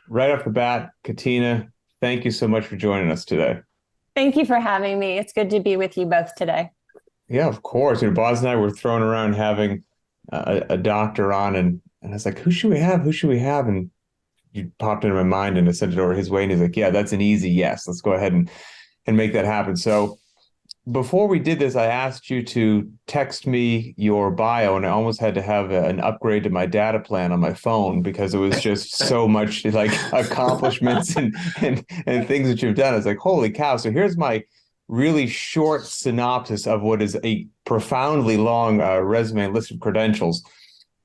right off the bat, Katina, thank you so much for joining us today. Thank you for having me. It's good to be with you both today. Yeah, of course. Boz and I were throwing around having a doctor on, and I was like, who should we have? Who should we have? And you popped into my mind, and I sent it over his way, and he's like, yeah, that's an easy yes. Let's go ahead and make that happen. So before we did this, I asked you to text me your bio, and I almost had to have an upgrade to my data plan on my phone because it was just so much like accomplishments and things that you've done. It's like, holy cow. So here's my really short synopsis of what is a profoundly long resume and list of credentials.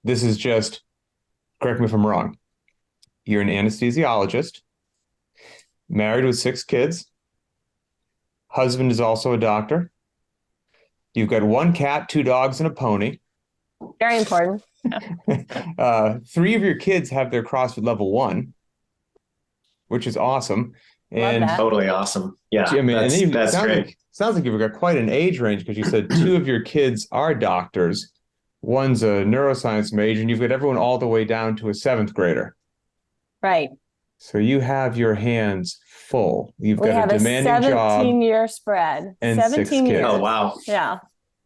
This is just, correct me if I'm wrong. You're an anesthesiologist, married with 6 kids. Husband is also a doctor. You've got 1 cat, 2 dogs, and a pony. Very important. Three of your kids have their CrossFit level 1, which is awesome. Love And that. Totally awesome. Yeah, I mean, and then you that's great. sounds like you've got quite an age range because you said 2 of your kids are doctors. One's a neuroscience major, and you've got everyone all the way down to a 7th grader. Right. So you have your hands full. You've We got have a a demanding job 17-year spread. and 17 6 kids. Oh years. wow. Yeah.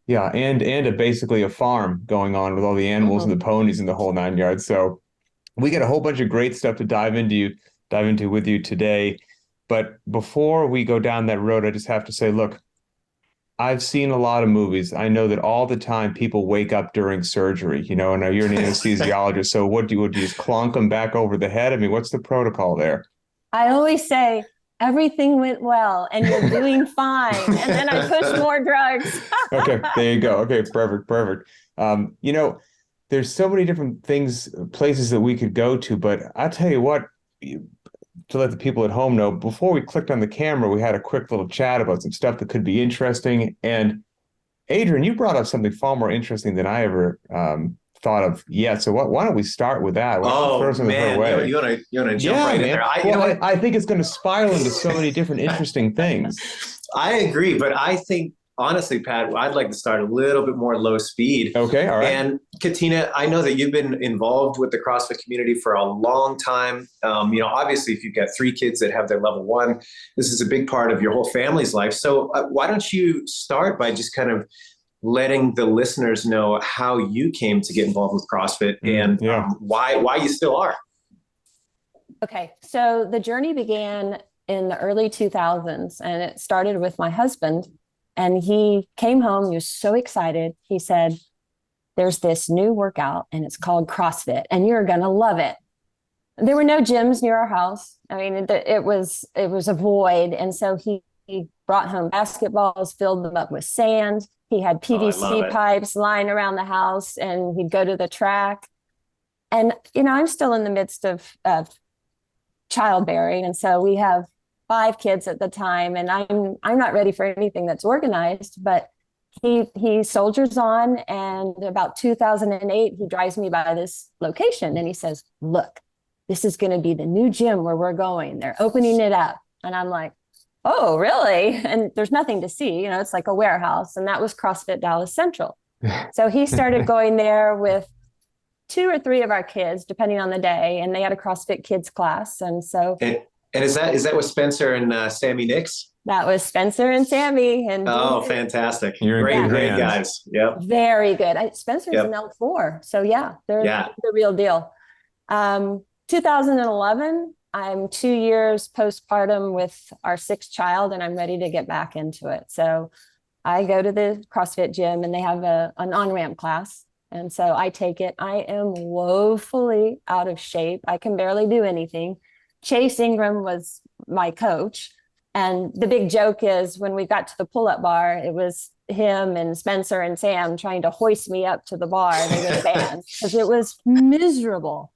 Yeah, and basically a farm going on with all the animals and the ponies and the whole 9 yards. So we got a whole bunch of great stuff to dive into with you today. But before we go down that road, I just have to say, look, I've seen a lot of movies. I know that all the time people wake up during surgery, and now you're an anesthesiologist. So would you just clonk them back over the head? I mean, what's the protocol there? I always say everything went well and you're doing fine. And then I push more drugs. Okay, there you go. Okay, perfect, perfect. There's so many different things, places that we could go to, but I'll tell you what, to let the people at home know, before we clicked on the camera, we had a quick little chat about some stuff that could be interesting. And Adrian, you brought up something far more interesting than I ever thought of yet. So why don't we start with that? Why don't you throw Oh something her man, way? you wanna jump Yeah, right in man. there. Well, I think it's going to spiral into so many different interesting things. I agree, but I think honestly, Pat, I'd like to start a little bit more low speed. Okay, all right. And Katina, I know that you've been involved with the CrossFit community for a long time. Obviously, if you've got 3 kids that have their level 1, this is a big part of your whole family's life. So why don't you start by just kind of letting the listeners know how you came to get involved with CrossFit and Yeah. why you still are. Okay. So the journey began in the early 2000s and it started with my husband. And he came home. He was so excited. He said, there's this new workout and it's called CrossFit and you're going to love it. There were no gyms near our house. I mean, it was a void. And so he brought home basketballs, filled them up with sand. He had PVC pipes lying around the house and he'd go to the track. And, I'm still in the midst of childbearing. And so we have 5 kids at the time and I'm not ready for anything that's organized, but he soldiers on. And about 2008, he drives me by this location and he says, look, this is going to be the new gym where we're going. They're opening it up. And I'm like, oh, really? And there's nothing to see, it's like a warehouse. And that was CrossFit Dallas Central. So he started going there with 2 or 3 of our kids, depending on the day. And they had a CrossFit Kids class. And so. And is that with Spencer and Sammy Nix? That was Spencer and Sammy. And oh, fantastic. You're great guys. Yep. Very good. Spencer's an L4. So they're the real deal. 2011, I'm 2 years postpartum with our 6th child and I'm ready to get back into it. So I go to the CrossFit gym and they have an on-ramp class. And so I take it. I am woefully out of shape. I can barely do anything. Chase Ingram was my coach. And the big joke is when we got to the pull-up bar, it was him and Spencer and Sam trying to hoist me up to the bar. They were banned because it was miserable.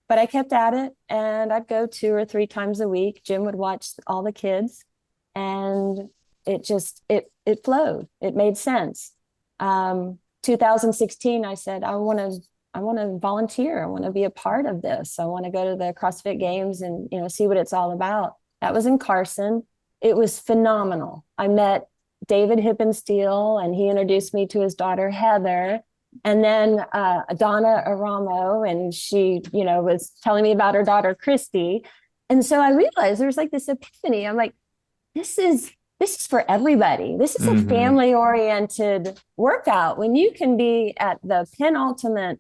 But I kept at it and I'd go 2 or 3 times a week. Jim would watch all the kids and it flowed. It made sense. 2016, I said, I want to volunteer. I want to be a part of this. I want to go to the CrossFit Games and, see what it's all about. That was in Carson. It was phenomenal. I met David Hippensteel and he introduced me to his daughter, Heather. And then Donna Aramo, and she, was telling me about her daughter, Christy. And so I realized there was like this epiphany. I'm like, this is for everybody. This is a family oriented workout. When you can be at the penultimate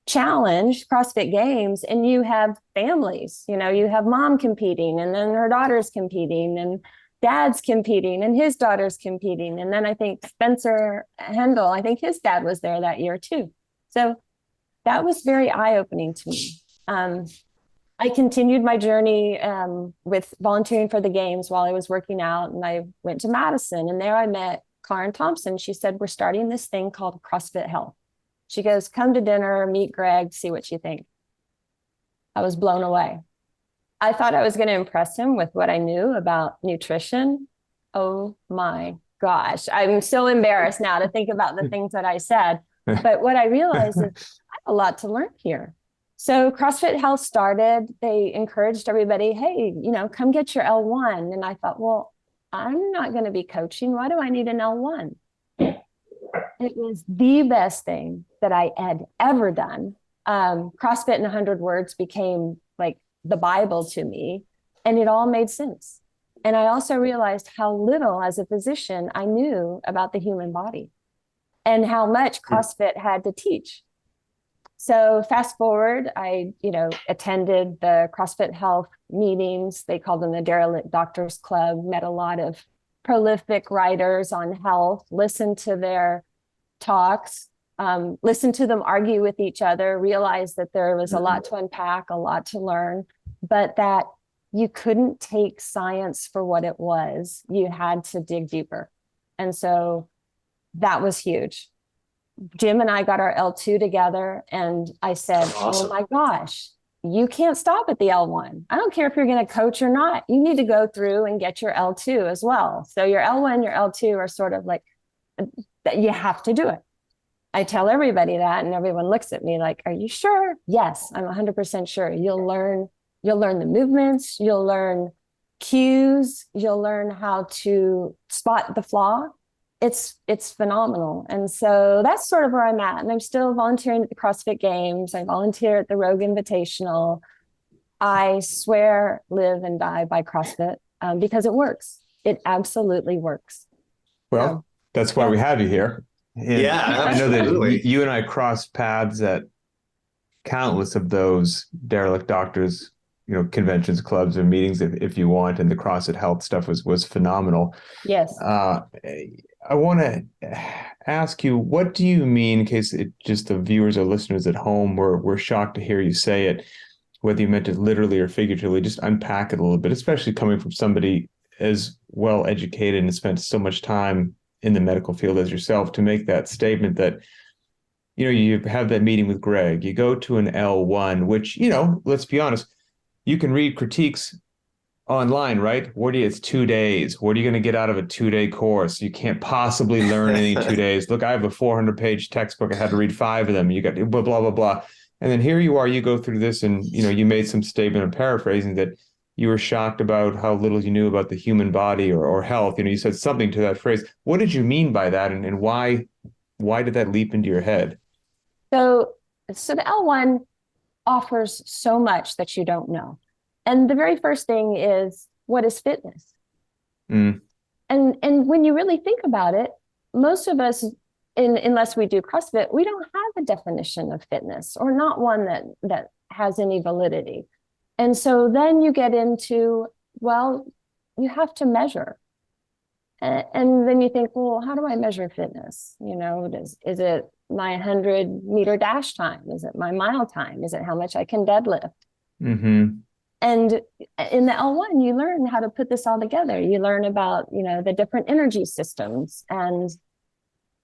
challenge, CrossFit Games, and you have families, you have mom competing, and then her daughter's competing, and dad's competing, and his daughter's competing. And then I think Spencer Hendel, I think his dad was there that year too. So that was very eye-opening to me. I continued my journey with volunteering for the games while I was working out, and I went to Madison, and there I met Karen Thompson. She said, we're starting this thing called CrossFit Health. She goes, come to dinner, meet Greg, see what you think. I was blown away. I thought I was going to impress him with what I knew about nutrition. Oh my gosh. I'm so embarrassed now to think about the things that I said. But what I realized is I have a lot to learn here. So CrossFit Health started. They encouraged everybody, hey, come get your L1. And I thought, well, I'm not going to be coaching. Why do I need an L1? It was the best thing that I had ever done. CrossFit in 100 words became like the Bible to me, and it all made sense. And I also realized how little as a physician I knew about the human body and how much CrossFit had to teach. So fast forward, I, attended the CrossFit Health meetings. They called them the Derelict Doctors Club, met a lot of prolific writers on health, listened to their talks, listened to them argue with each other, realized that there was a lot to unpack, a lot to learn, but that you couldn't take science for what it was. You had to dig deeper. And so that was huge. Jim and I got our L2 together, and I said, awesome. Oh my gosh, you can't stop at the L1. I don't care if you're going to coach or not. You need to go through and get your L2 as well. So your L1, your L2 are sort of like, you have to do it. I tell everybody that, and everyone looks at me like, are you sure? Yes, I'm 100% sure. You'll learn the movements, you'll learn cues, you'll learn how to spot the flaw. It's phenomenal. And so that's sort of where I'm at. And I'm still volunteering at the CrossFit Games. I volunteer at the Rogue Invitational. I swear, live and die by CrossFit because it works. It absolutely works. Well, that's why we have you here. And yeah, I know that you and I crossed paths at countless of those derelict doctors, conventions, clubs, and meetings, if you want. And the CrossFit Health stuff was phenomenal. Yes. I want to ask you, what do you mean, in case just the viewers or listeners at home were shocked to hear you say it, whether you meant it literally or figuratively, just unpack it a little bit, especially coming from somebody as well educated and spent so much time in the medical field as yourself, to make that statement that, you have that meeting with Greg, you go to an L1, which, let's be honest, you can read critiques online, right? It's 2 days. What are you going to get out of a 2-day course? You can't possibly learn any 2 days. Look, I have a 400-page textbook. I had to read 5 of them. You got blah, blah, blah, blah. And then here you are, you go through this, and, you made some statement, I'm paraphrasing, that you were shocked about how little you knew about the human body or health. You said something to that phrase. What did you mean by that? And why did that leap into your head? So the L1 offers so much that you don't know. And the very first thing is, what is fitness? And when you really think about it, most of us, unless we do CrossFit, we don't have a definition of fitness, or not one that has any validity. And so then you get into, well, you have to measure. And then you think, well, how do I measure fitness? Is it my 100-meter dash time? Is it my mile time? Is it how much I can deadlift? Mm-hmm. And in the L1, you learn how to put this all together. You learn about, the different energy systems. And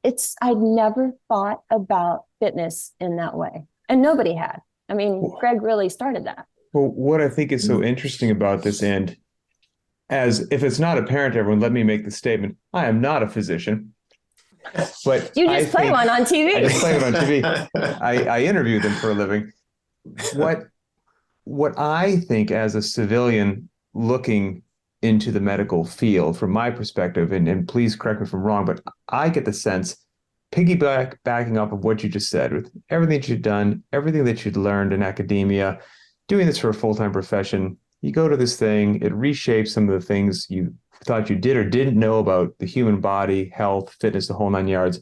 I'd never thought about fitness in that way. And nobody had. I mean, Greg really started that. Well, what I think is so interesting about this, and as if it's not apparent to everyone, let me make the statement. I am not a physician. But you just play one on TV. I just play one on TV. I interview them for a living. What I think, as a civilian looking into the medical field, from my perspective, and please correct me if I'm wrong, but I get the sense backing up of what you just said, with everything that you've done, everything that you'd learned in academia, doing this for a full-time profession, you go to this thing, it reshapes some of the things you thought you did or didn't know about the human body, health, fitness, the whole nine yards.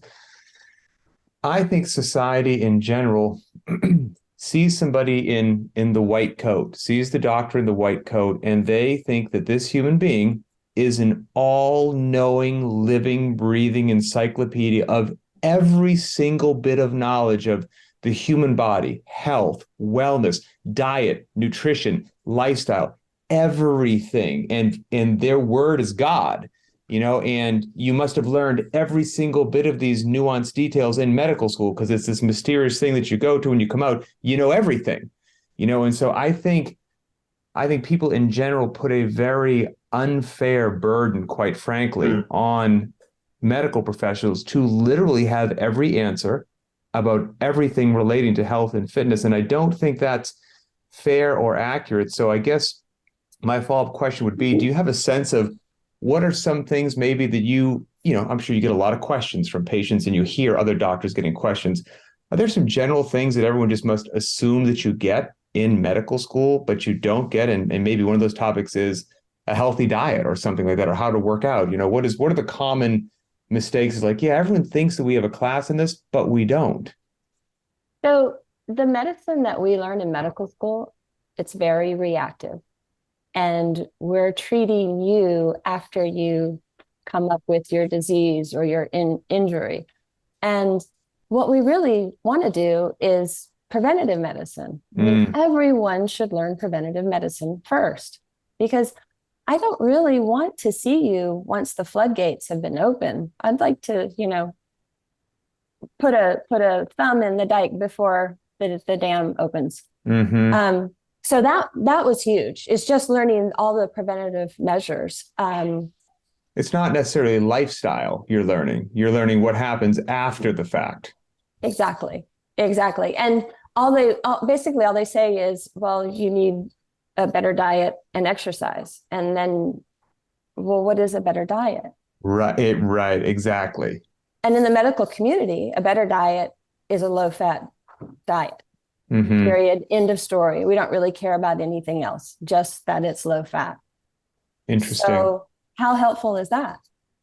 I think society in general sees somebody in the white coat, sees the doctor in the white coat, and they think that this human being is an all-knowing, living, breathing encyclopedia of every single bit of knowledge of the human body, health, wellness, diet, nutrition, lifestyle, everything. And their word is God, and you must have learned every single bit of these nuanced details in medical school, because it's this mysterious thing that you go to when you come out, everything, and so I think people in general put a very unfair burden, quite frankly, on medical professionals to literally have every answer about everything relating to health and fitness. And I don't think that's fair or accurate. So I guess my follow-up question would be, do you have a sense of what are some things maybe that I'm sure you get a lot of questions from patients and you hear other doctors getting questions. Are there some general things that everyone just must assume that you get in medical school, but you don't get? And maybe one of those topics is a healthy diet or something like that, or how to work out. What are the common mistakes? Is like, yeah, everyone thinks that we have a class in this, but we don't. So the medicine that we learn in medical school, it's very reactive. And we're treating you after you come up with your disease or your injury. And what we really want to do is preventative medicine. I mean, everyone should learn preventative medicine first, because I don't really want to see you once the floodgates have been open. I'd like to, put a thumb in the dike before the dam opens. So that was huge. It's just learning all the preventative measures. It's not necessarily lifestyle you're learning. You're learning what happens after the fact. Exactly. And basically all they say is, well, you need a better diet and exercise. And then, well, what is a better diet? Right, exactly. And in the medical community, a better diet is a low-fat diet. Period. End of story. We don't really care about anything else, just that it's low fat. Interesting. So how helpful is that?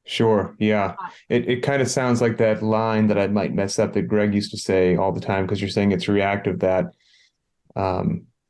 Sure. Yeah. It kind of sounds like that line that I might mess up that Greg used to say all the time, because you're saying it's reactive, that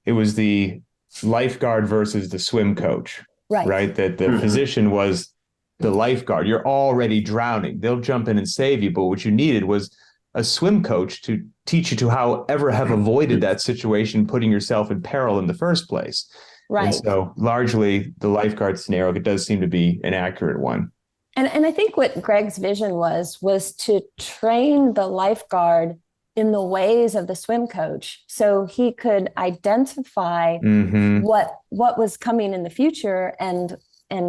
it was the lifeguard versus the swim coach, right? That the physician was the lifeguard. You're already drowning. They'll jump in and save you. But what you needed was a swim coach to teach you to however have avoided that situation, putting yourself in peril in the first place. Right. And so largely the lifeguard scenario, it does seem to be an accurate one. And I think what Greg's vision was to train the lifeguard in the ways of the swim coach, so he could identify what was coming in the future and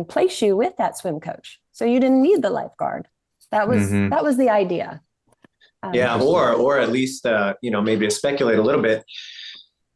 place you with that swim coach. So you didn't need the lifeguard. That was the idea. Yeah, or at least maybe to speculate a little bit,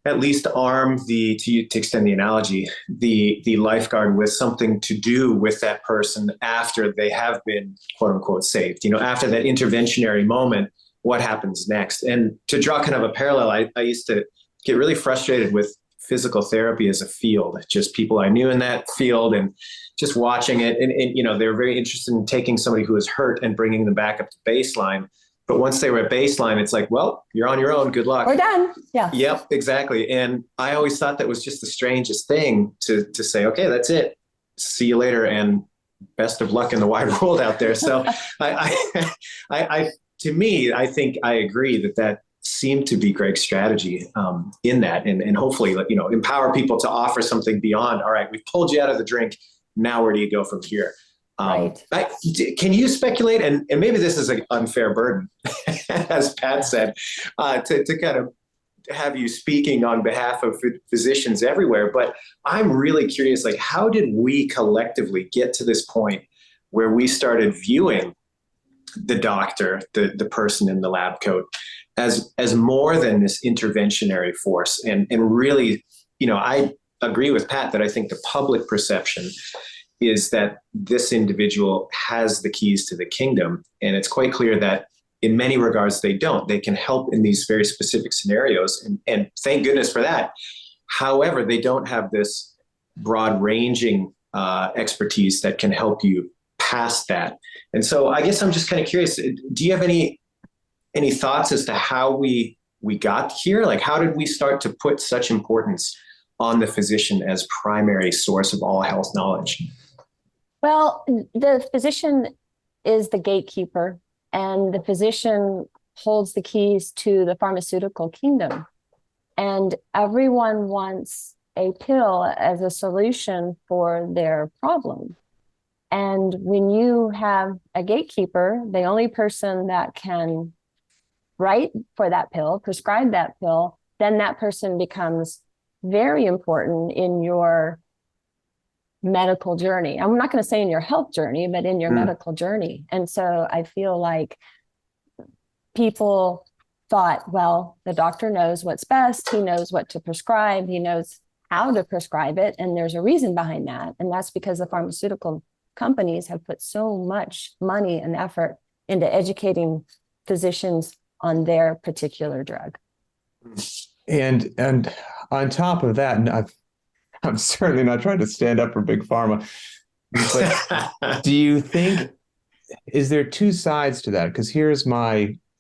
at least arm to extend the analogy, the lifeguard with something to do with that person after they have been quote unquote saved. After that interventionary moment, what happens next? And to draw kind of a parallel, I used to get really frustrated with physical therapy as a field, just people I knew in that field and just watching it. And they were very interested in taking somebody who was hurt and bringing them back up to baseline. But once they were at baseline, it's like, well, you're on your own. Good luck. We're done. Yeah. Yep, exactly. And I always thought that was just the strangest thing to say, okay, that's it. See you later. And best of luck in the wide world out there. So to me, I think I agree that seemed to be Greg's strategy in that. And hopefully, empower people to offer something beyond, all right, we've pulled you out of the drink. Now, where do you go from here? Right. Can you speculate, and maybe this is an unfair burden, as Pat said, to kind of have you speaking on behalf of physicians everywhere, but I'm really curious, like, how did we collectively get to this point where we started viewing the doctor, the person in the lab coat, as more than this interventionary force? And really, I agree with Pat that I think the public perception is that this individual has the keys to the kingdom. And it's quite clear that in many regards, they don't. They can help in these very specific scenarios. And thank goodness for that. However, they don't have this broad ranging expertise that can help you past that. And so I guess I'm just kind of curious, do you have any thoughts as to how we got here? Like, how did we start to put such importance on the physician as primary source of all health knowledge? Well, the physician is the gatekeeper, and the physician holds the keys to the pharmaceutical kingdom. And everyone wants a pill as a solution for their problem. And when you have a gatekeeper, the only person that can write for that pill, prescribe that pill, then that person becomes very important in your medical journey. I'm not going to say in your health journey, but in your medical journey. And so I feel like people thought, well, the doctor knows what's best. He knows what to prescribe. He knows how to prescribe it. And there's a reason behind that. And that's because the pharmaceutical companies have put so much money and effort into educating physicians on their particular drug. And on top of that, and I'm certainly not trying to stand up for big pharma, but do you think, is there two sides to that? Because here's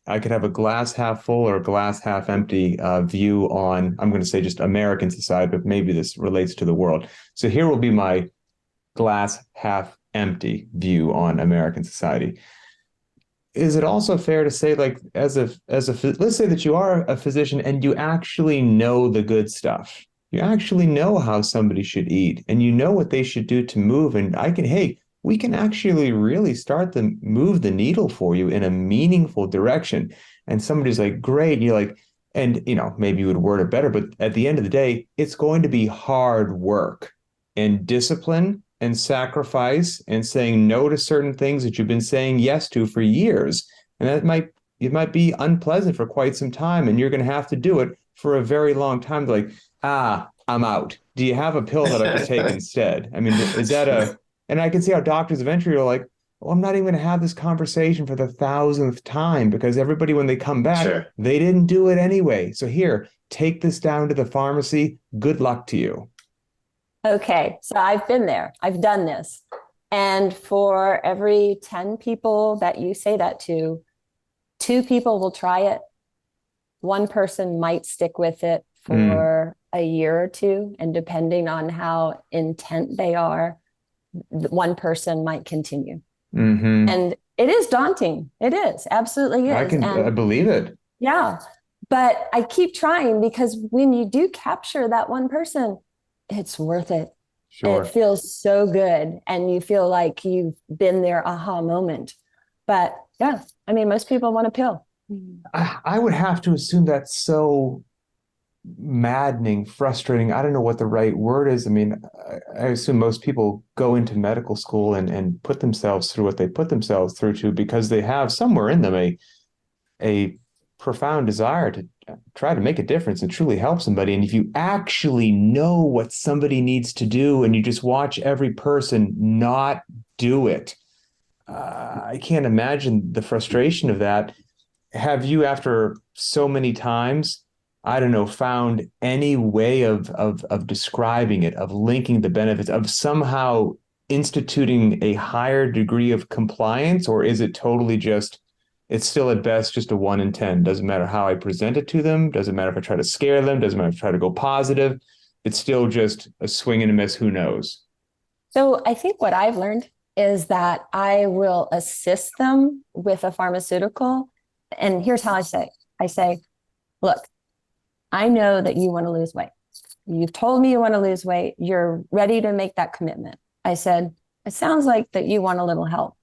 I could have a glass half full or a glass half empty view on, I'm going to say just American society, but maybe this relates to the world. So here will be my glass half empty view on American society. Is it also fair to say, like, let's say that you are a physician and you actually know the good stuff. You actually know how somebody should eat and you know what they should do to move. And we can actually really start to move the needle for you in a meaningful direction. And somebody's like, great. And you're like, and maybe you would word it better, but at the end of the day, it's going to be hard work and discipline and sacrifice and saying no to certain things that you've been saying yes to for years. And it might be unpleasant for quite some time. And you're going to have to do it for a very long time. Like, I'm out. Do you have a pill that I could take instead? I mean, is that and I can see how doctors eventually are like, I'm not even going to have this conversation for the 1,000th time because everybody, when they come back, Sure, they didn't do it anyway. So here, take this down to the pharmacy. Good luck to you. Okay, so I've been there. I've done this. And for every 10 people that you say that to, 2 people will try it. 1 person might stick with it for a year or 2. And depending on how intent they are, 1 person might continue. Mm-hmm. And it is daunting. It is, absolutely is. I believe it. Yeah. But I keep trying because when you do capture that 1 person, it's worth it. Sure. It feels so good. And you feel like you've been their aha moment. But yeah, I mean, most people want a pill. I would have to assume that's so maddening, frustrating. I don't know what the right word is. I mean, I assume most people go into medical school and put themselves through what they put themselves through to because they have somewhere in them a profound desire to try to make a difference and truly help somebody. And if you actually know what somebody needs to do and you just watch every person not do it, I can't imagine the frustration of that. Have you, after so many times, I don't know, found any way of describing it, of linking the benefits, of somehow instituting a higher degree of compliance? Or is it totally just, it's still at best just a 1 in 10? Doesn't matter how I present it to them. Doesn't matter if I try to scare them. Doesn't matter if I try to go positive. It's still just a swing and a miss. Who knows? So I think what I've learned is that I will assist them with a pharmaceutical. And here's how I say, look, I know that you want to lose weight. You've told me you want to lose weight. You're ready to make that commitment. I said, it sounds like that you want a little help.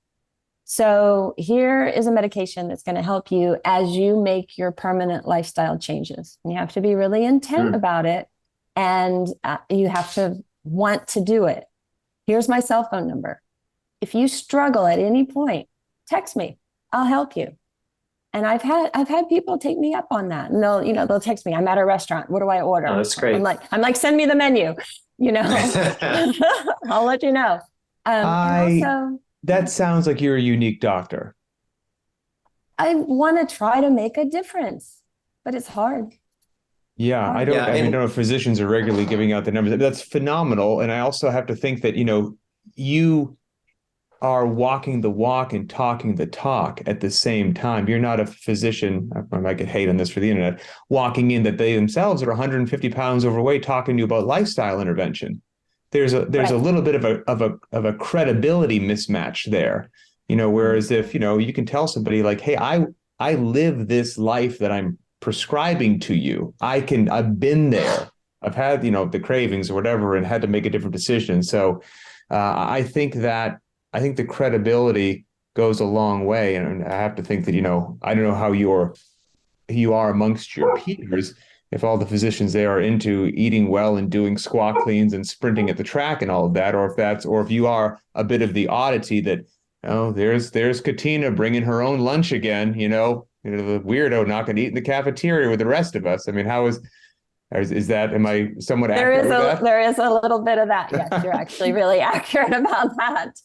So here is a medication that's going to help you as you make your permanent lifestyle changes. And you have to be really intent about it. And you have to want to do it. Here's my cell phone number. If you struggle at any point, text me. I'll help you. And I've had people take me up on that. And they'll text me. I'm at a restaurant. What do I order? Oh, that's great. I'm like, send me the menu. I'll let you know. That sounds like you're a unique doctor. I want to try to make a difference, but it's hard. Yeah, I Hard. don't, Yeah, I mean, I and don't know if physicians are regularly giving out the numbers. That's phenomenal. And I also have to think that, you are walking the walk and talking the talk at the same time. You're not a physician, I might get hate on this for the internet, walking in that they themselves are 150 pounds overweight talking to you about lifestyle intervention. There's a Right. little bit of a credibility mismatch there. Whereas if, you can tell somebody like, hey, I live this life that I'm prescribing to you. I've been there. I've had, the cravings or whatever and had to make a different decision. So I think the credibility goes a long way. And I have to think that, I don't know how you are amongst your peers if all the physicians there are into eating well and doing squat cleans and sprinting at the track and all of that, or if you are a bit of the oddity that, oh, there's Katina bringing her own lunch again, the weirdo not going to eat in the cafeteria with the rest of us. I mean, is that, am I somewhat accurate with that? There is a little bit of that. Yes, you're actually really accurate about that.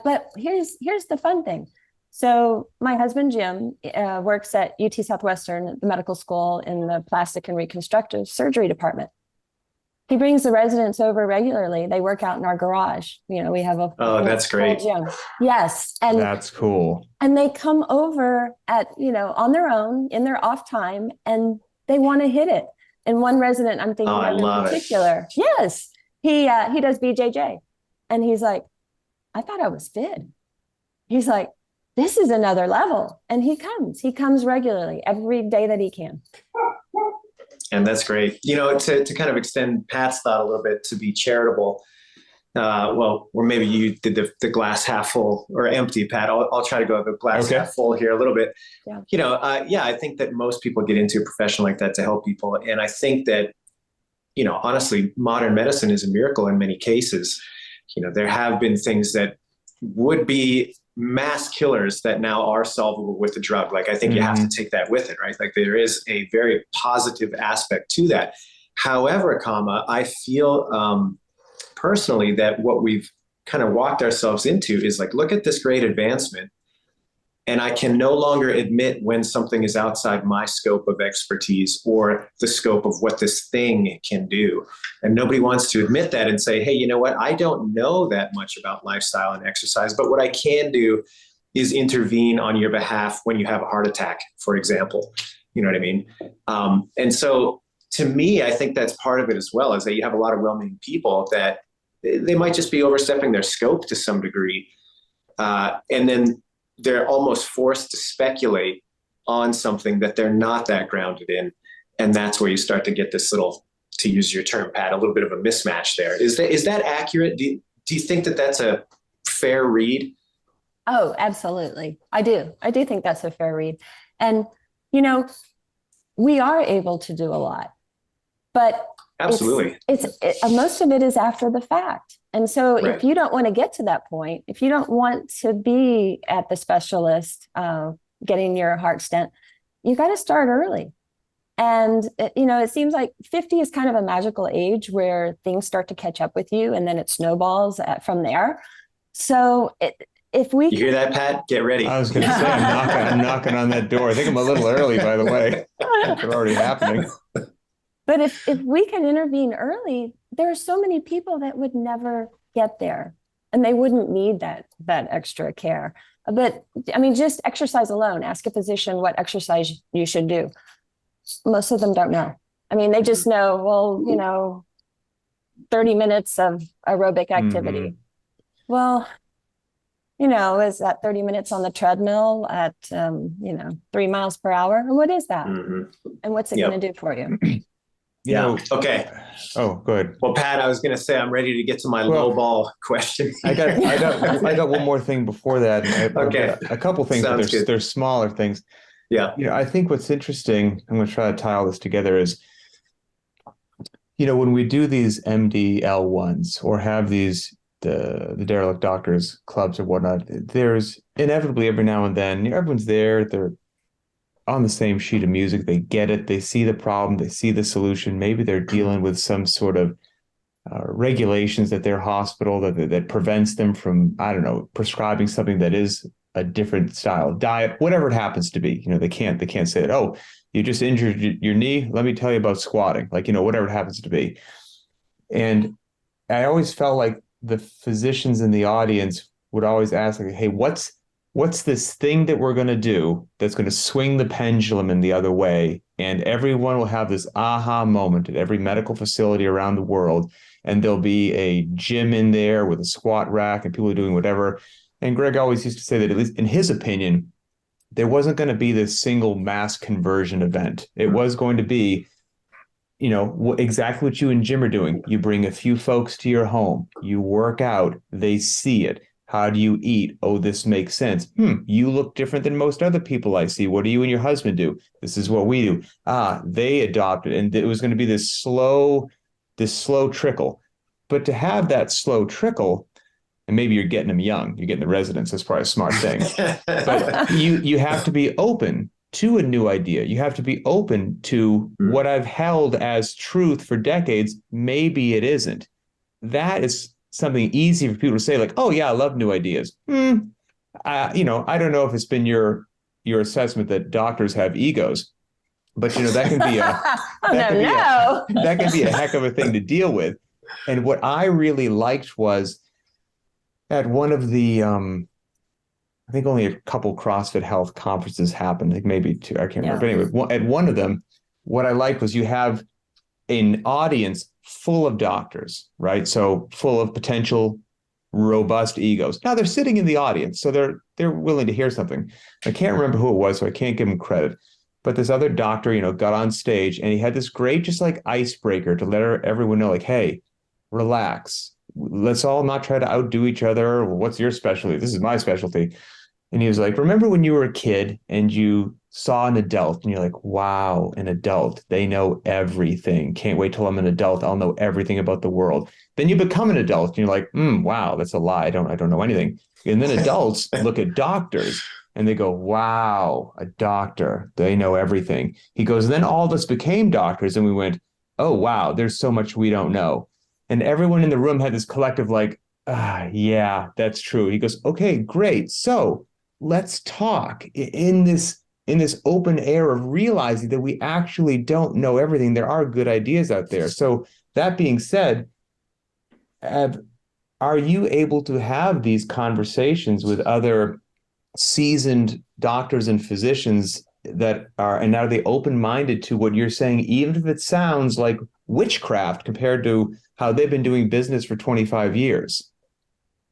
But here's the fun thing. So my husband, Jim, works at UT Southwestern, the medical school in the plastic and reconstructive surgery department. He brings the residents over regularly. They work out in our garage. We have a that's great. gym. Yes. And that's cool. And they come over on their own in their off time and they want to hit it. And one resident I'm thinking of in particular, yes, he does BJJ. And he's like, I thought I was fit. He's like, this is another level. And he comes regularly every day that he can. And that's great. To kind of extend Pat's thought a little bit, to be charitable, or maybe you did the glass half full or empty, Pat. I'll try to go the glass half full here a little bit. Yeah. I think that most people get into a profession like that to help people. And I think that, honestly, modern medicine is a miracle in many cases. There have been things that would be mass killers that now are solvable with the drug. Like, I think you have to take that with it, right? Like, there is a very positive aspect to that. However, I feel personally that what we've kind of walked ourselves into is like, look at this great advancement, and I can no longer admit when something is outside my scope of expertise or the scope of what this thing can do. And nobody wants to admit that and say, hey, you know what? I don't know that much about lifestyle and exercise, but what I can do is intervene on your behalf when you have a heart attack, for example. You know what I mean? And so to me, I think that's part of it as well, is that you have a lot of well-meaning people that they might just be overstepping their scope to some degree. And then they're almost forced to speculate on something that they're not that grounded in. And that's where you start to get this little, to use your term, Pat, a little bit of a mismatch there. Is that accurate? Do you think that that's a fair read? Oh, absolutely. I do think that's a fair read. And, we are able to do a lot, but absolutely, most of it is after the fact. And so if you don't want to get to that point, if you don't want to be at the specialist getting your heart stent, you got to start early. And, it seems like 50 is kind of a magical age where things start to catch up with you and then it snowballs from there. So if we... You hear that, Pat? Get ready. I was going to say, I'm knocking on that door. I think I'm a little early, by the way. It's already happening. But if we can intervene early, there are so many people that would never get there and they wouldn't need that extra care. But I mean, just exercise alone, ask a physician what exercise you should do. Most of them don't know. I mean, they just know, 30 minutes of aerobic activity. Well, is that 30 minutes on the treadmill at, 3 miles per hour? And what is that? And what's it going to do for you? Okay. Oh, good. Well, Pat, I was going to say I'm ready to get to my low ball question. I got one more thing before that. Okay. A couple things, but they're smaller things. Yeah. I think what's interesting, I'm going to try to tie all this together, is, when we do these MDL1s or have these the derelict doctors clubs or whatnot, there's inevitably every now and then everyone's there, they're on the same sheet of music, they get it, they see the problem, they see the solution. Maybe they're dealing with some sort of regulations at their hospital that prevents them from, I don't know, prescribing something that is a different style of diet, whatever it happens to be. They can't say that, oh, you just injured your knee. Let me tell you about squatting, like, whatever it happens to be. And I always felt like the physicians in the audience would always ask, like, hey, what's this thing that we're going to do that's going to swing the pendulum in the other way? And everyone will have this aha moment at every medical facility around the world. And there'll be a gym in there with a squat rack and people are doing whatever. And Greg always used to say that, at least in his opinion, there wasn't going to be this single mass conversion event. It was going to be, exactly what you and Jim are doing. You bring a few folks to your home, you work out, they see it. How do you eat? Oh, this makes sense. You look different than most other people I see. What do you and your husband do? This is what we do. They adopted. And it was going to be this slow trickle. But to have that slow trickle, and maybe you're getting them young, you're getting the residents, that's probably a smart thing. But you have to be open to a new idea. You have to be open to what I've held as truth for decades. Maybe it isn't. That is something easy for people to say, like, oh yeah, I love new ideas. I don't know if it's been your assessment that doctors have egos, but that can be that can be a heck of a thing to deal with. And what I really liked was at one of the I think only a couple CrossFit Health conferences happened, like maybe two, I can't remember. But anyway, at one of them, what I liked was you have an audience full of doctors, right? So full of potential robust egos. Now they're sitting in the audience, so they're willing to hear something. I can't remember who it was, so I can't give him credit. But this other doctor, got on stage and he had this great, just like icebreaker to let everyone know, like, hey, relax. Let's all not try to outdo each other. What's your specialty? This is my specialty. And he was like, remember when you were a kid and you saw an adult and you're like, wow, an adult, they know everything. Can't wait till I'm an adult. I'll know everything about the world. Then you become an adult and you're like, wow, that's a lie. I don't know anything. And then adults look at doctors and they go, wow, a doctor, they know everything. He goes, then all of us became doctors and we went, oh, wow, there's so much we don't know. And everyone in the room had this collective like, yeah, that's true. He goes, okay, great. So let's talk in this open air of realizing that we actually don't know everything. There are good ideas out there. So that being said, are you able to have these conversations with other seasoned doctors and physicians and are they open-minded to what you're saying, even if it sounds like witchcraft compared to how they've been doing business for 25 years?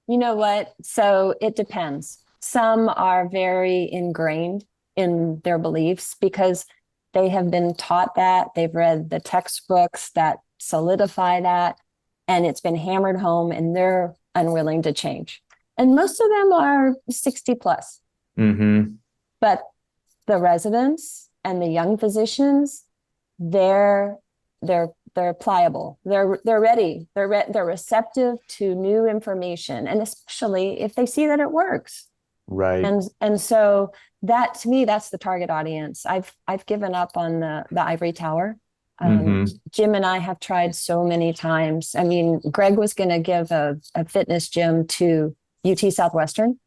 You know what? So it depends. Some are very ingrained in their beliefs because they have been taught that. They've read the textbooks that solidify that, and it's been hammered home, and they're unwilling to change. And most of them are 60 plus. Mm-hmm. But the residents and the young physicians, they're pliable. They're ready. They're receptive to new information, and especially if they see that it works. Right. And so that, to me, that's the target audience. I've given up on the ivory tower. Jim and I have tried so many times. I mean, Greg was going to give a fitness gym to UT Southwestern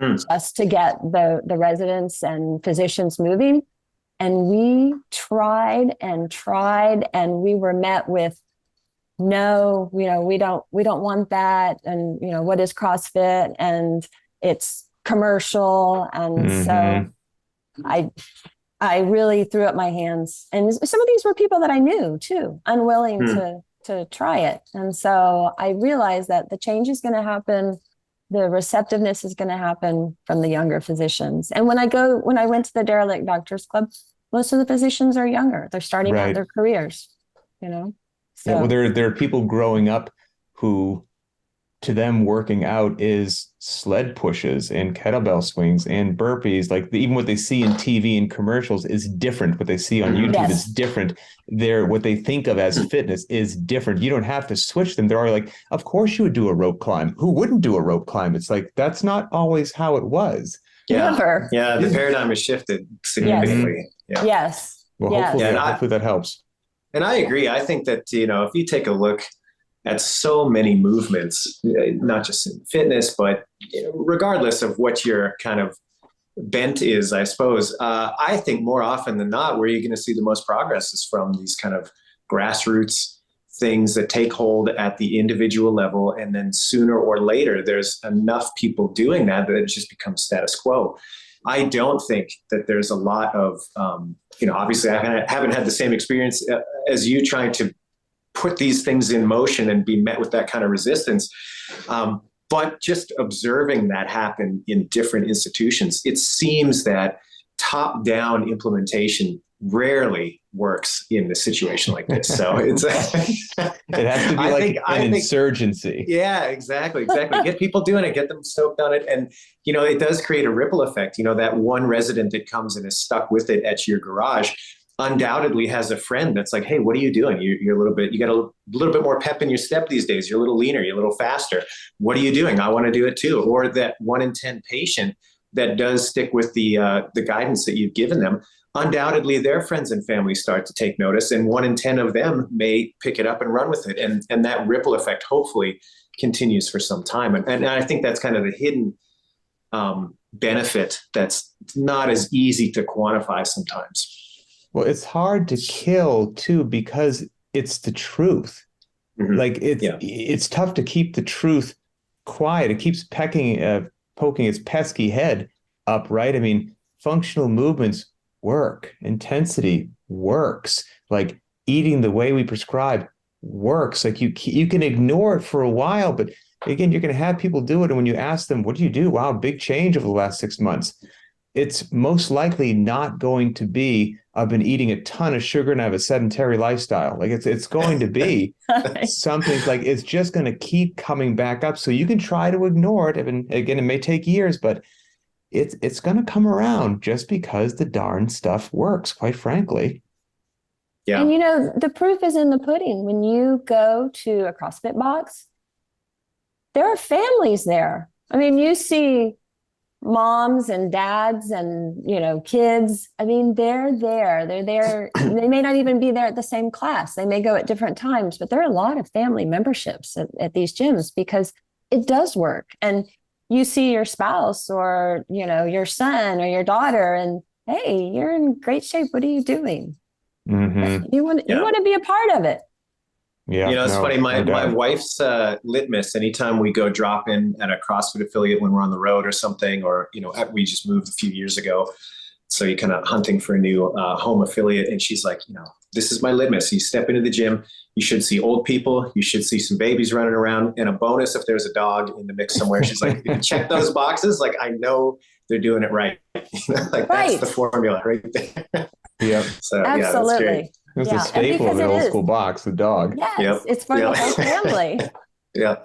just to get the residents and physicians moving. And we tried, and we were met with, no, we don't want that. And, what is CrossFit? And it's commercial. And so I really threw up my hands. And some of these were people that I knew too, unwilling to try it. And so I realized that the change is going to happen. The receptiveness is going to happen from the younger physicians. And when I went to the Derelict Doctors Club, most of the physicians are younger. They're starting out their careers, So. Yeah, well, there are people growing up who, to them, working out is sled pushes and kettlebell swings and burpees. Like even what they see in TV and commercials is different. What they see on YouTube is different. What they think of as fitness is different. You don't have to switch them. They're already like, of course you would do a rope climb. Who wouldn't do a rope climb? It's like, that's not always how it was. Yeah. Never. Yeah. The paradigm has shifted significantly. Yes. Yeah. Yes. Well, hopefully that helps. And I agree. I think that, if you take a look at so many movements, not just in fitness, but regardless of what your kind of bent is, I suppose. I think more often than not, where you're going to see the most progress is from these kind of grassroots things that take hold at the individual level. And then sooner or later, there's enough people doing that it just becomes status quo. I don't think that there's a lot of, obviously I haven't had the same experience as you trying to put these things in motion and be met with that kind of resistance. But just observing that happen in different institutions, it seems that top-down implementation rarely works in a situation like this. So it's it has to be an insurgency. Yeah, exactly. Get people doing it, get them stoked on it. And, it does create a ripple effect. That one resident that comes and is stuck with it at your garage undoubtedly has a friend that's like, hey, what are you doing? You got a little bit more pep in your step these days. You're a little leaner, you're a little faster. What are you doing? I want to do it too. Or that 1 in 10 patient that does stick with the guidance that you've given them. Undoubtedly, their friends and family start to take notice, and 1 in 10 of them may pick it up and run with it. And that ripple effect hopefully continues for some time. And I think that's kind of the hidden benefit that's not as easy to quantify sometimes. Well, it's hard to kill too, because it's the truth. Mm-hmm. Like it's tough to keep the truth quiet. It keeps poking its pesky head up, right? I mean, functional movements work. Intensity works. Like eating the way we prescribe works. Like you can ignore it for a while, but again, you're going to have people do it. And when you ask them, what do you do? Wow, big change over the last 6 months. It's most likely not going to be, I've been eating a ton of sugar and I have a sedentary lifestyle. Like it's going to be something like, it's just going to keep coming back up. So you can try to ignore it. And again, it may take years, but it's going to come around just because the darn stuff works, quite frankly. Yeah. And the proof is in the pudding. When you go to a CrossFit box, there are families there. I mean, you see moms and dads and, kids. I mean, they're there. They're there. They may not even be there at the same class. They may go at different times, but there are a lot of family memberships at these gyms because it does work. And you see your spouse or, your son or your daughter and, hey, you're in great shape. What are you doing? Mm-hmm. You want to be a part of it. Yeah, it's funny. My wife's litmus, anytime we go drop in at a CrossFit affiliate when we're on the road or something, or, we just moved a few years ago. So you're kind of hunting for a new home affiliate. And she's like, this is my litmus. You step into the gym, you should see old people, you should see some babies running around, and a bonus if there's a dog in the mix somewhere. She's like, if you check those boxes, like I know they're doing it right. That's the formula right there. Yeah. So absolutely. It's a staple of an old school box, the dog. Yes, it's for the whole family. Yeah.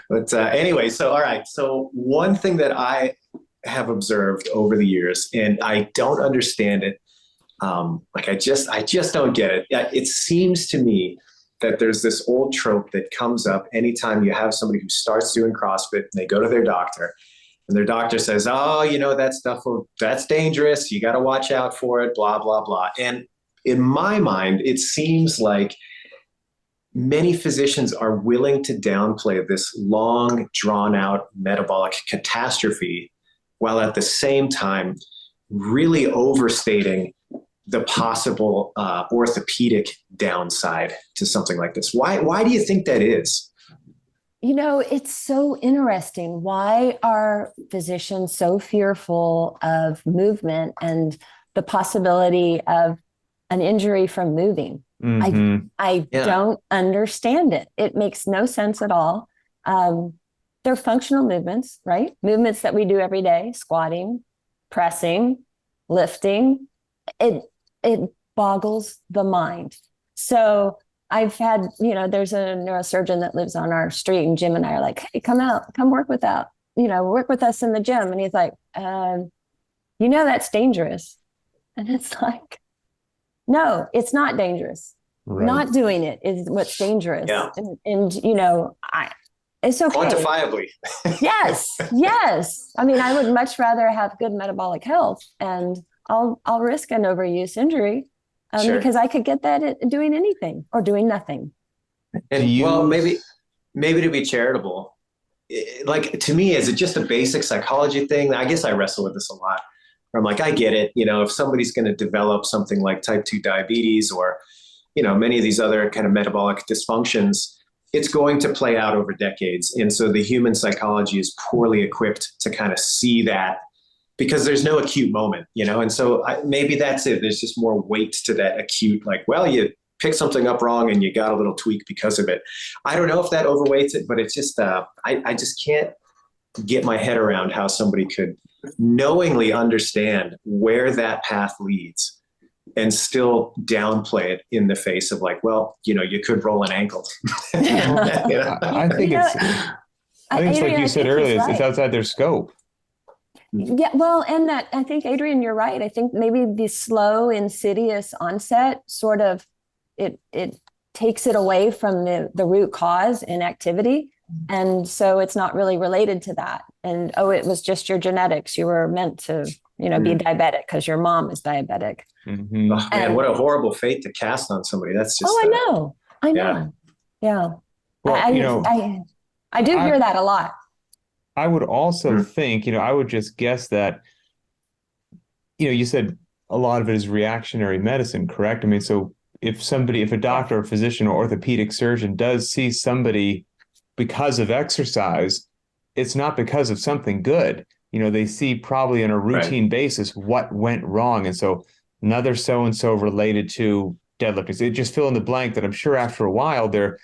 But anyway, all right. So one thing that I have observed over the years, and I don't understand it, I just don't get it. It seems to me that there's this old trope that comes up anytime you have somebody who starts doing CrossFit and they go to their doctor, and their doctor says, oh, that stuff, that's dangerous. You got to watch out for it, blah, blah, blah. And in my mind, it seems like many physicians are willing to downplay this long, drawn-out metabolic catastrophe, while at the same time really overstating the possible orthopedic downside to something like this. Why do you think that is? It's so interesting. Why are physicians so fearful of movement and the possibility of an injury from moving? Mm-hmm. I don't understand it. It makes no sense at all. They're functional movements, right? Movements that we do every day: squatting, pressing, lifting. It boggles the mind. So I've had, there's a neurosurgeon that lives on our street, and Jim and I are like, hey, come work with us in the gym. And he's like, that's dangerous. And it's like, no, it's not dangerous. Right. Not doing it is what's dangerous. Yeah. And it's okay. Quantifiably. Yes. I mean, I would much rather have good metabolic health, and I'll risk an overuse injury sure. because I could get that at doing anything or doing nothing. And maybe maybe to be charitable, like to me, is it just a basic psychology thing? I guess I wrestle with this a lot. Where I'm like, I get it. If somebody's going to develop something like type 2 diabetes or, many of these other kind of metabolic dysfunctions, it's going to play out over decades. And so the human psychology is poorly equipped to kind of see that because there's no acute moment, And so maybe that's it. There's just more weight to that acute, like, well, you picked something up wrong and you got a little tweak because of it. I don't know if that overweights it, but it's just, I just can't get my head around how somebody could knowingly understand where that path leads and still downplay it in the face of like, well, you could roll an ankle. I think it's like you said earlier, it's outside their scope. Yeah, well, and that I think, Adrian, you're right. I think maybe the slow, insidious onset sort of it takes it away from the root cause, inactivity. And so it's not really related to that. And it was just your genetics. You were meant to, be diabetic because your mom is diabetic. Mm-hmm. Oh, man, what a horrible fate to cast on somebody. That's just. I know. Yeah. Well, I do hear that a lot. I would also think, I would just guess that, you said a lot of it is reactionary medicine, correct? I mean, so if a doctor or physician or orthopedic surgeon does see somebody because of exercise, it's not because of something good. They see probably on a routine basis what went wrong. And so another so-and-so related to deadlifting. So it just fill in the blank that I'm sure after a while their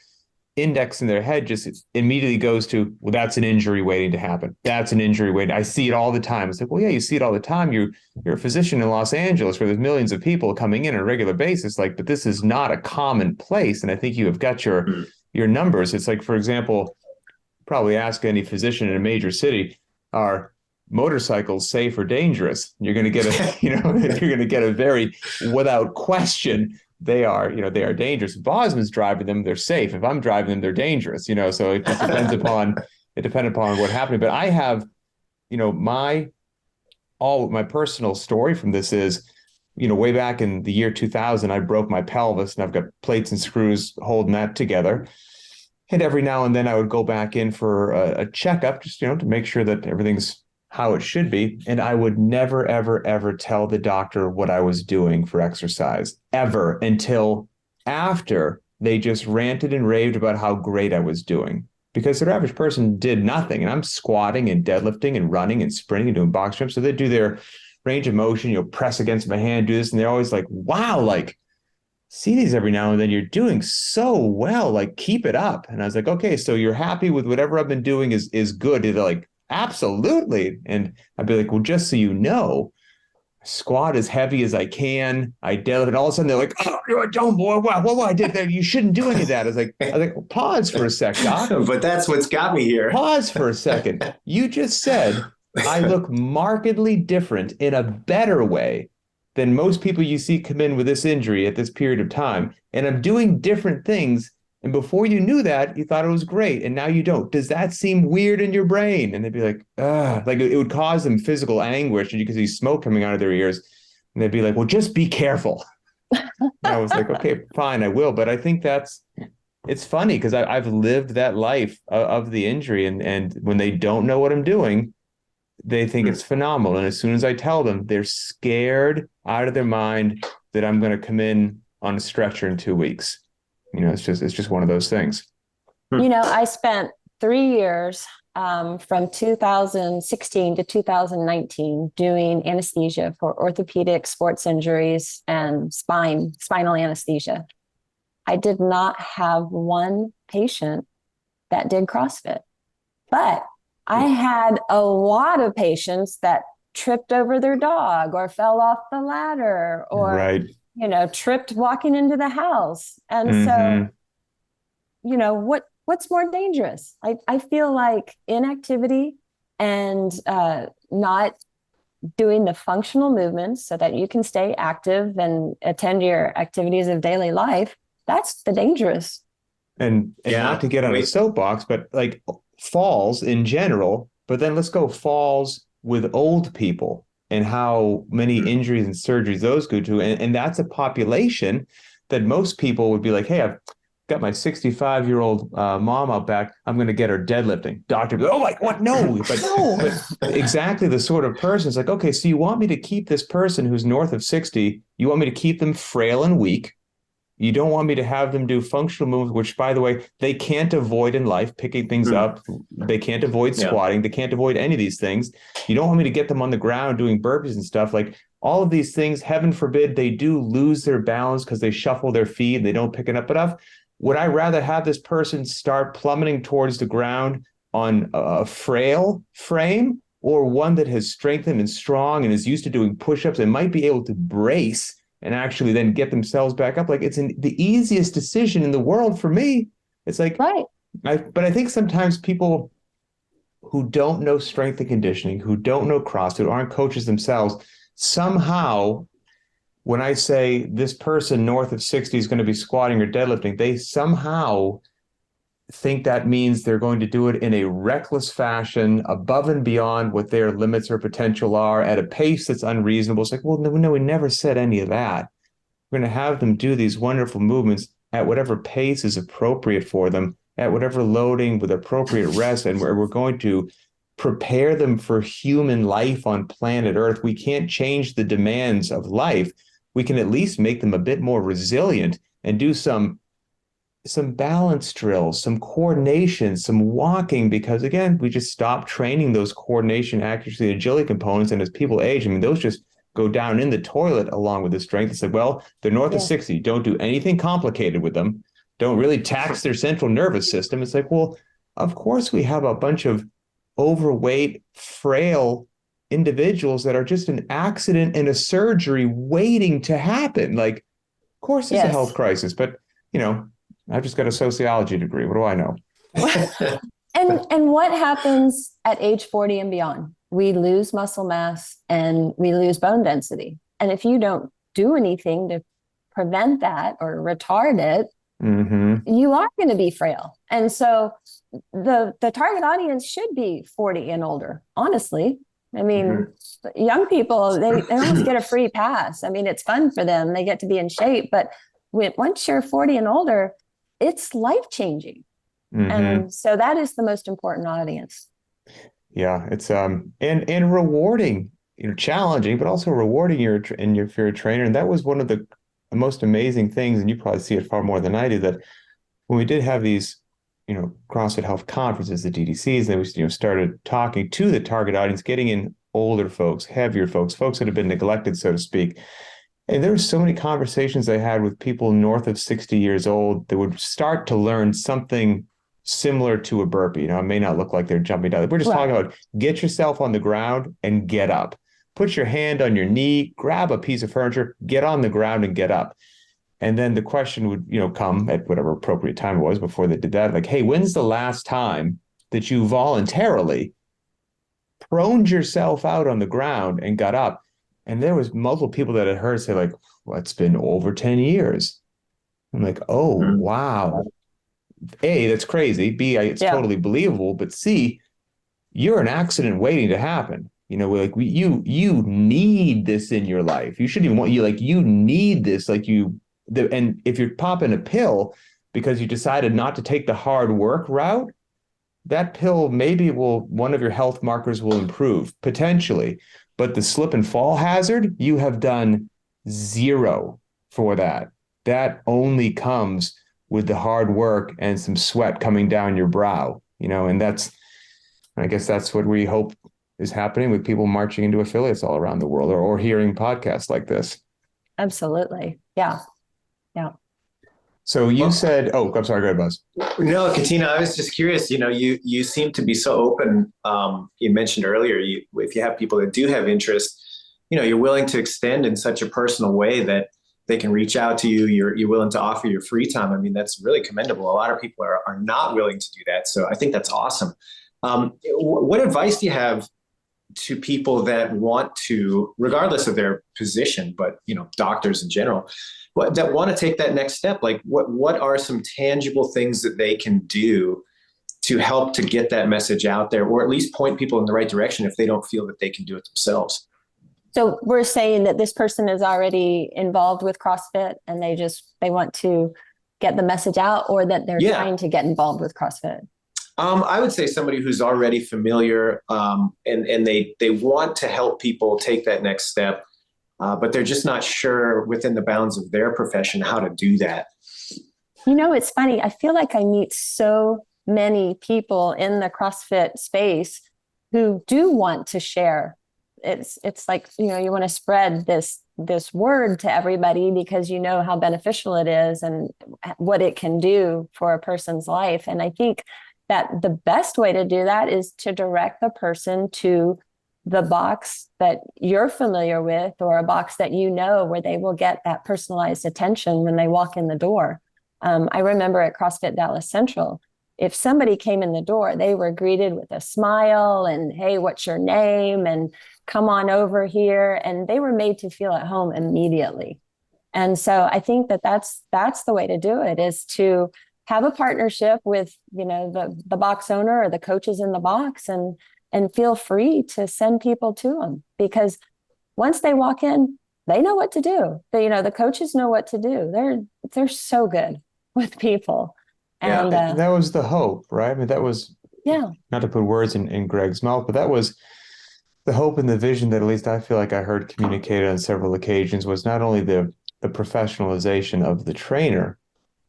index in their head just immediately goes to, well, that's an injury waiting to happen. That's an injury waiting. I see it all the time. It's like, well, yeah, you see it all the time. You're a physician in Los Angeles where there's millions of people coming in on a regular basis. But this is not a common place. And I think you have got your numbers. It's like, for example, probably ask any physician in a major city, are motorcycles safe or dangerous? You're going to get you're going to get a very, without question, they are dangerous. If Bosman's driving them, they're safe. If I'm driving them, they're dangerous. So it just depends upon what happened. But I have, my personal story from this is, way back in the year 2000, I broke my pelvis and I've got plates and screws holding that together. And every now and then I would go back in for a checkup, just, to make sure that everything's how it should be. And I would never, ever, ever tell the doctor what I was doing for exercise, ever, until after they just ranted and raved about how great I was doing. Because their average person did nothing. And I'm squatting and deadlifting and running and sprinting and doing box jumps. So they do their range of motion, press against my hand, do this. And they're always like, wow, see these every now and then. You're doing so well, keep it up. And I was like, okay, so you're happy with whatever I've been doing is good. And they're like, absolutely. And I'd be like, well, just so you know, I squat as heavy as I can. I deadlift, and all of a sudden they're like, oh, don't, boy, what I did there. You shouldn't do any of that. I was like, well, pause for a sec, Doc. But that's what's got me here. Pause for a second. You just said I look markedly different in a better way than most people you see come in with this injury at this period of time. And I'm doing different things. And before you knew that, you thought it was great. And now you don't. Does that seem weird in your brain? And they'd be like, it would cause them physical anguish. And you could see smoke coming out of their ears. And they'd be like, well, just be careful. And I was like, okay, fine, I will. But I think it's funny because I've lived that life of the injury. And when they don't know what I'm doing, they think it's phenomenal. And as soon as I tell them, they're scared out of their mind that I'm going to come in on a stretcher in 2 weeks. It's just one of those things. I spent 3 years from 2016 to 2019 doing anesthesia for orthopedic sports injuries and spinal anesthesia. I did not have one patient that did CrossFit, but I had a lot of patients that tripped over their dog or fell off the ladder or, tripped walking into the house. And so, what's more dangerous? I feel like inactivity and not doing the functional movements so that you can stay active and attend your activities of daily life. That's the dangerous. And not to get on a soapbox, but falls in general, but then let's go falls with old people and how many injuries and surgeries those go to. And that's a population that most people would be like, hey, got my 65-year-old mom out back. I'm going to get her deadlifting. Doctor, oh, like, what? No. But exactly the sort of person is like, okay, so you want me to keep this person who's north of 60, you want me to keep them frail and weak. You don't want me to have them do functional moves, which, by the way, they can't avoid in life, picking things up. They can't avoid squatting. They can't avoid any of these things. You don't want me to get them on the ground doing burpees and stuff. Like all of these things, heaven forbid, they do lose their balance because they shuffle their feet. They don't pick it up enough. Would I rather have this person start plummeting towards the ground on a frail frame, or one that has strengthened and strong and is used to doing push-ups and might be able to brace and actually then get themselves back up? Like it's the easiest decision in the world for me. It's like, Right. But I think sometimes people who don't know strength and conditioning, who don't know CrossFit, who aren't coaches themselves, somehow, when I say this person north of 60 is going to be squatting or deadlifting, they somehow think that means they're going to do it in a reckless fashion, above and beyond what their limits or potential are, at a pace that's unreasonable. It's like, well, no, we never said any of that. We're going to have them do these wonderful movements at whatever pace is appropriate for them, at whatever loading with appropriate rest, and we're going to prepare them for human life on planet Earth. We can't change the demands of life. We can at least make them a bit more resilient and do some balance drills, some coordination, some walking, because again, we just stopped training those coordination, accuracy, agility components. And as people age, I mean, those just go down in the toilet along with the strength. It's like, well, they're north of 60. Don't do anything complicated with them. Don't really tax their central nervous system. It's like, well, of course we have a bunch of overweight, frail individuals that are just an accident and a surgery waiting to happen. Like, of course it's a health crisis, but I've just got a sociology degree. What do I know? And what happens at age 40 and beyond? We lose muscle mass and we lose bone density. And if you don't do anything to prevent that or retard it, you are going to be frail. And so the target audience should be 40 and older, honestly. I mean, young people, they almost get a free pass. I mean, it's fun for them. They get to be in shape. But once you're 40 and older, it's life-changing. And so that is the most important audience. Yeah, it's and rewarding, challenging, but also rewarding if you're a trainer. And that was one of the most amazing things, and you probably see it far more than I do, that when we did have these, CrossFit Health conferences, the DDCs, and then we started talking to the target audience, getting in older folks, heavier folks that have been neglected, so to speak. And there were so many conversations I had with people north of 60 years old that would start to learn something similar to a burpee. It may not look like they're jumping down. We're just talking about get yourself on the ground and get up. Put your hand on your knee, grab a piece of furniture, get on the ground and get up. And then the question would, come at whatever appropriate time it was before they did that. Like, hey, when's the last time that you voluntarily proned yourself out on the ground and got up? And there was multiple people that had heard say like, well, it's been over 10 years. I'm like, oh, wow. A, that's crazy. B, it's totally believable. But C, you're an accident waiting to happen. You need this in your life. You shouldn't even you need this. And if you're popping a pill because you decided not to take the hard work route, that pill one of your health markers will improve potentially. But the slip and fall hazard, you have done zero for that. That only comes with the hard work and some sweat coming down your brow, and I guess that's what we hope is happening with people marching into affiliates all around the world or hearing podcasts like this. Absolutely. Yeah. So you said, I'm sorry, go ahead, Buzz. No, Katina, I was just curious, you seem to be so open. You mentioned earlier, if you have people that do have interest, you're willing to extend in such a personal way that they can reach out to you. You're willing to offer your free time. I mean, that's really commendable. A lot of people are not willing to do that. So I think that's awesome. What advice do you have to people that want to, regardless of their position, but, doctors in general, that want to take that next step? Like what are some tangible things that they can do to help to get that message out there, or at least point people in the right direction if they don't feel that they can do it themselves? So we're saying that this person is already involved with CrossFit and they want to get the message out, or that they're Yeah. trying to get involved with CrossFit? I would say somebody who's already familiar, and they want to help people take that next step, but they're just not sure within the bounds of their profession how to do that. It's funny. I feel like I meet so many people in the CrossFit space who do want to share. It's like, you want to spread this word to everybody because you know how beneficial it is and what it can do for a person's life. And I think that the best way to do that is to direct the person to the box that you're familiar with, or a box that where they will get that personalized attention when they walk in the door. I remember at CrossFit Dallas Central, if somebody came in the door, they were greeted with a smile and, hey, what's your name? And come on over here. And they were made to feel at home immediately. And so I think that that's the way to do it, is to have a partnership with, the box owner or the coaches in the box, and feel free to send people to them, because once they walk in, they know what to do. The coaches know what to do. They're so good with people. And that was the hope, right? I mean, that was, not to put words in Greg's mouth, but that was the hope and the vision that at least I feel like I heard communicated on several occasions, was not only the professionalization of the trainer,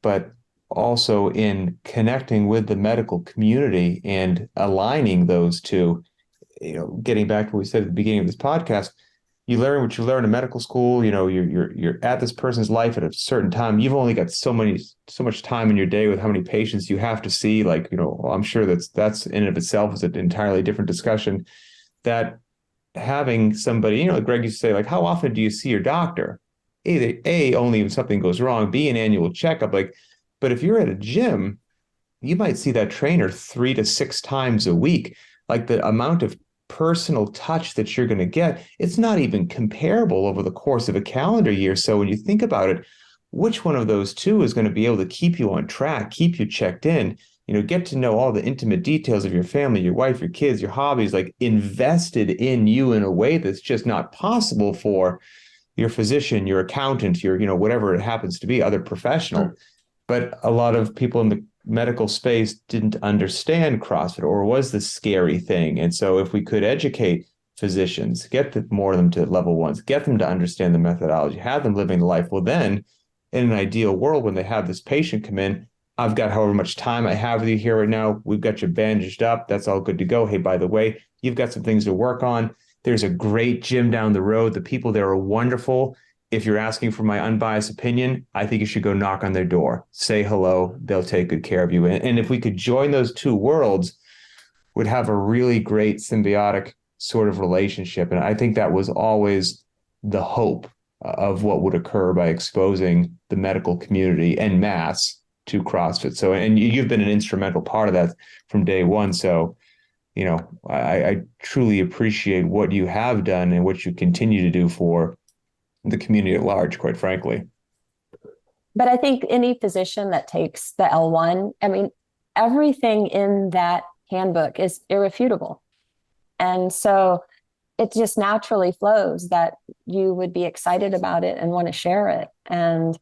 but also in connecting with the medical community and aligning those two. Getting back to what we said at the beginning of this podcast, you learn what you learn in medical school. You're at this person's life at a certain time. You've only got so much time in your day with how many patients you have to see. Like, I'm sure that's in and of itself is an entirely different discussion. That having somebody, like Greg used to say, like, how often do you see your doctor? Only when something goes wrong. B, an annual checkup. But if you're at a gym, you might see that trainer 3 to 6 times a week. Like, the amount of personal touch that you're going to get, it's not even comparable over the course of a calendar year. So when you think about it, which one of those two is going to be able to keep you on track, keep you checked in, get to know all the intimate details of your family, your wife, your kids, your hobbies, like invested in you in a way that's just not possible for your physician, your accountant, your, whatever it happens to be, other professional. But a lot of people in the medical space didn't understand CrossFit, or was the scary thing. And so if we could educate physicians, get more of them to level ones, get them to understand the methodology, have them living the life, well, then in an ideal world, when they have this patient come in, I've got however much time I have with you here right now. We've got you bandaged up. That's all good to go. Hey, by the way, you've got some things to work on. There's a great gym down the road. The people there are wonderful. If you're asking for my unbiased opinion, I think you should go knock on their door, say hello. They'll take good care of you. And if we could join those two worlds, we'd have a really great symbiotic sort of relationship. And I think that was always the hope of what would occur by exposing the medical community en masse to CrossFit. So, and you've been an instrumental part of that from day one. So, I truly appreciate what you have done and what you continue to do for the community at large, quite frankly. But I think any physician that takes the L1, I mean, everything in that handbook is irrefutable. And so it just naturally flows that you would be excited about it and want to share it. And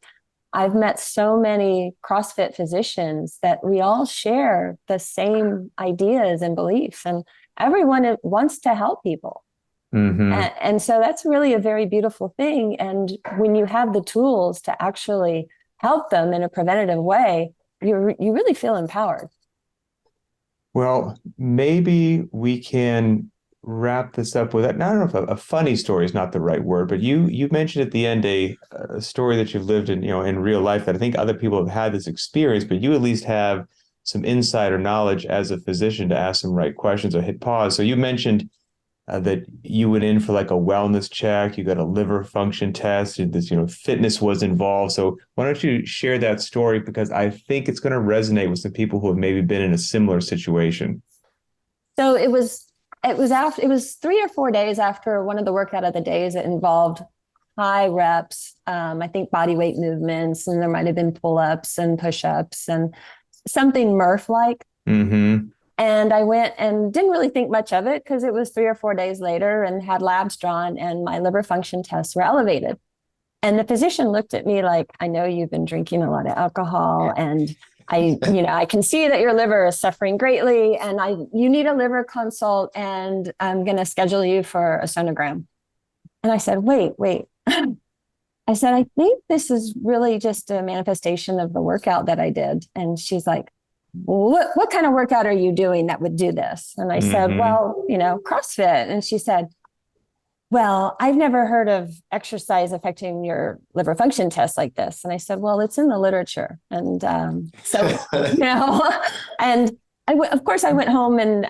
I've met so many CrossFit physicians that we all share the same ideas and beliefs, and everyone wants to help people. Mm-hmm. And so that's really a very beautiful thing. And when you have the tools to actually help them in a preventative way, you really feel empowered. Well, maybe we can wrap this up with that. I don't know if a funny story is not the right word, but you mentioned at the end a story that you've lived in, in real life, that I think other people have had this experience, but you at least have some insider knowledge as a physician to ask some right questions or hit pause. So you mentioned that you went in for like a wellness check, you got a liver function test, and this, fitness was involved. So why don't you share that story? Because I think it's going to resonate with some people who have maybe been in a similar situation. So it was 3 or 4 days after one of the workout of the days. It involved high reps, I think body weight movements, and there might have been pull-ups and push-ups and something Murph-like. Mm-hmm. And I went and didn't really think much of it because it was 3 or 4 days later, and had labs drawn and my liver function tests were elevated. And the physician looked at me like, I know you've been drinking a lot of alcohol, and I can see that your liver is suffering greatly, and you need a liver consult, and I'm going to schedule you for a sonogram. And I said, wait. I said, I think this is really just a manifestation of the workout that I did. And she's like, well, what kind of workout are you doing that would do this? And I said, well, CrossFit. And she said, well, I've never heard of exercise affecting your liver function test like this. And I said, well, it's in the literature. And and of course I went home and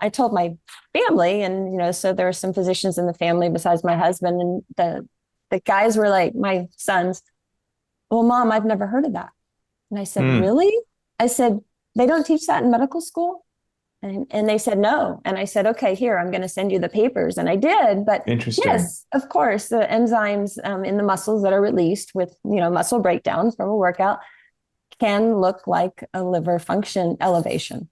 I told my family, and, so there were some physicians in the family besides my husband, and the guys were like, my sons, well, Mom, I've never heard of that. And I said, really? I said, they don't teach that in medical school? And they said, no. And I said, okay, here, I'm going to send you the papers. And I did. But yes, of course, the enzymes in the muscles that are released with, muscle breakdown from a workout can look like a liver function elevation.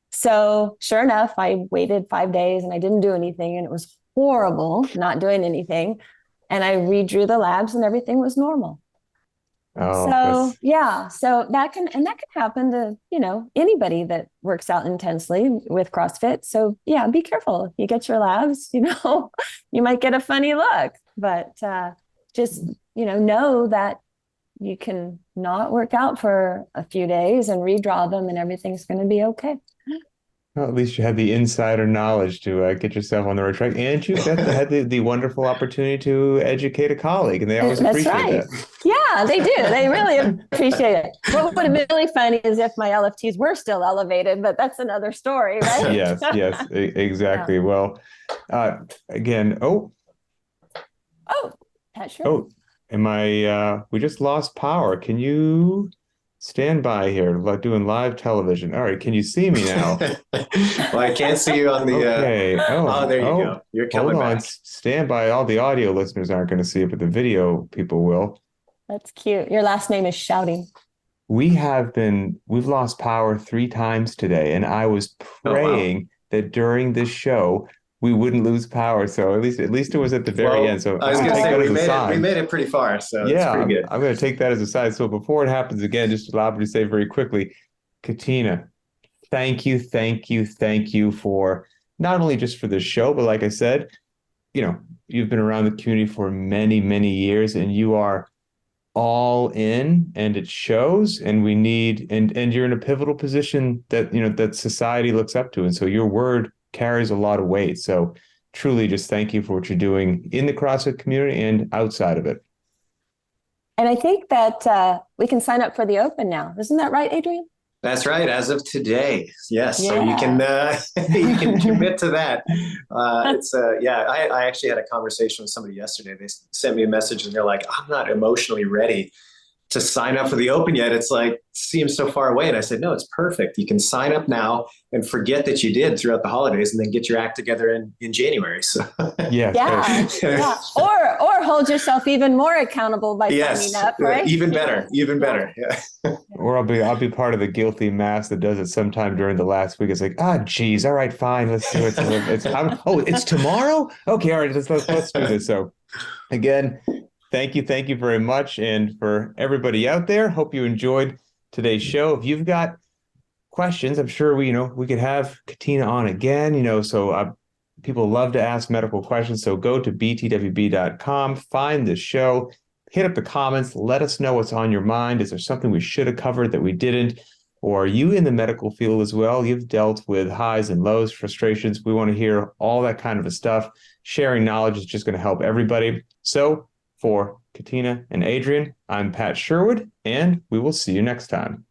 So sure enough, I waited 5 days and I didn't do anything. And it was horrible not doing anything. And I redrew the labs and everything was normal. So that can happen to, anybody that works out intensely with CrossFit. So yeah, be careful. If you get your labs, you might get a funny look, but just, know that you can not work out for a few days and redraw them and everything's going to be okay. Well, at least you had the insider knowledge to get yourself on the right track, and you had the wonderful opportunity to educate a colleague, and they always appreciate that. Yeah, they do. They really appreciate it. What would have been really funny is if my LFTs were still elevated, but that's another story, right? Yes, exactly. Yeah. Well, again, Pat Sherwood. We just lost power. Can you stand by here, doing live television? All right, can you see me now? Well, I can't see you on the. Okay. There you go. You're coming back. Stand by. All the audio listeners aren't going to see it, but the video people will. That's cute. Your last name is Shouting. We've lost power 3 times today, and I was praying that during this show we wouldn't lose power. So at least it was at the very end. So I was going to say we made it pretty far. So yeah, it's pretty good. I'm going to take that as a sign. So before it happens again, just allow me to say very quickly, Katina, thank you for not only just for this show, but like I said, you've been around the community for many, many years, and you are all in, and it shows. And we need, and you're in a pivotal position that that society looks up to, and so your word carries a lot of weight. So truly just thank you for what you're doing in the CrossFit community and outside of it. And I think that we can sign up for the Open now. Isn't that right, Adrian? That's right. As of today. Yes. Yeah. So you can commit to that. I actually had a conversation with somebody yesterday. They sent me a message and they're like, I'm not emotionally ready to sign up for the Open yet. It's like, seems so far away. And I said, no, it's perfect. You can sign up now and forget that you did throughout the holidays, and then get your act together in January. So yeah. Or hold yourself even more accountable by signing up, right? Even better. Yeah. Or I'll be part of the guilty mass that does it sometime during the last week. It's like, geez, all right, fine, let's do it. It's tomorrow? Okay, all right, let's do this. So again, thank you very much. And for everybody out there, hope you enjoyed today's show. If you've got questions, I'm sure we could have Katina on again, so people love to ask medical questions. So go to btwb.com, find the show, hit up the comments, let us know what's on your mind. Is there something we should have covered that we didn't? Or are you in the medical field as well? You've dealt with highs and lows, frustrations. We want to hear all that kind of stuff. Sharing knowledge is just going to help everybody. So for Katina and Adrian, I'm Pat Sherwood, and we will see you next time.